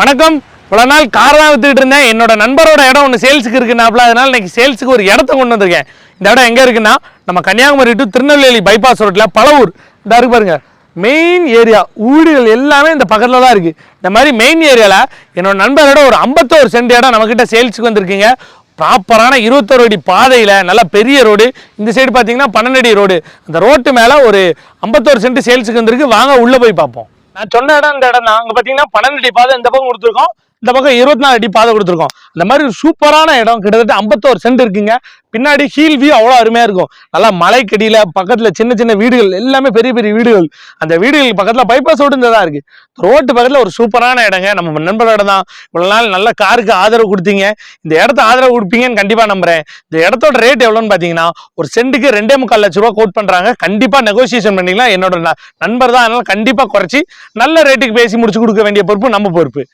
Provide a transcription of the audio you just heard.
வணக்கம். இவ்வளோ நாள் கார் தான் வித்துக்கிட்டு இருந்தேன். என்னோட நண்பரோட இடம் ஒன்று சேல்ஸுக்கு இருக்குனாப்ல, அதனால இன்னைக்கு சேல்ஸுக்கு ஒரு இடத்த கொண்டு வந்திருக்கேன். இந்த இடம் எங்கே இருக்குன்னா, நம்ம கன்னியாகுமரி டு திருநெல்வேலி பைபாஸ் ரோட்டில் பழவூர் இந்த இருக்கு பாருங்க. மெயின் ஏரியா வீடுகள் எல்லாமே இந்த பக்கத்தில் தான் இருக்குது. இந்த மாதிரி மெயின் ஏரியாவில் என்னோட நண்பரோட ஒரு 51 சென்ட் இடம் நம்மக்கிட்ட சேல்ஸுக்கு வந்திருக்கீங்க. ப்ராப்பரான 21 அடி பாதையில் நல்ல பெரிய ரோடு. இந்த சைடு பார்த்தீங்கன்னா 12 அடி ரோடு. அந்த ரோட்டு மேலே ஒரு 51 சென்ட் சேல்ஸுக்கு வந்திருக்கு. வாங்க உள்ளே போய் பார்ப்போம். நான் சொன்ன இடம் இந்த இடம் தான். அங்கே பார்த்தீங்கன்னா 12 அடி பாதை இந்த பக்கம் கொடுத்துருக்கோம், இந்த பக்கம் 24 அடி பாதை கொடுத்துருக்கோம். அந்த மாதிரி ஒரு சூப்பரான இடம், கிட்டத்தட்ட 51 சென்ட் இருக்குங்க. பின்னாடி ஹீல் வியூ அவ்வளோ அருமையாக இருக்கும். நல்லா மலைக்கடியில் பக்கத்தில் சின்ன சின்ன வீடுகள், எல்லாமே பெரிய பெரிய வீடுகள். அந்த வீடுகள் பக்கத்தில் பைபாஸ் ரோடு இந்த தான் இருக்குது. ரோட்டு பக்கத்தில் ஒரு சூப்பரான இடங்க. நம்ம நண்பரோட தான். இவ்வளோ நாள் நல்ல காருக்கு ஆதரவு கொடுத்தீங்க, இந்த இடத்த ஆதரவு கொடுப்பீங்கன்னு கண்டிப்பாக நம்புறேன். இந்த இடத்தோட ரேட் எவ்வளோன்னு பார்த்தீங்கன்னா, ஒரு சென்ட்டுக்கு 2.25 லட்ச ரூபா கோட் பண்ணுறாங்க. கண்டிப்பாக நெகோசியேஷன் பண்ணிக்கலாம். என்னோட நண்பர் தான், அதனால கண்டிப்பாக குறைச்சி நல்ல ரேட்டுக்கு பேசி முடிச்சு கொடுக்க வேண்டிய பொறுப்பு நம்ம பொறுப்பு.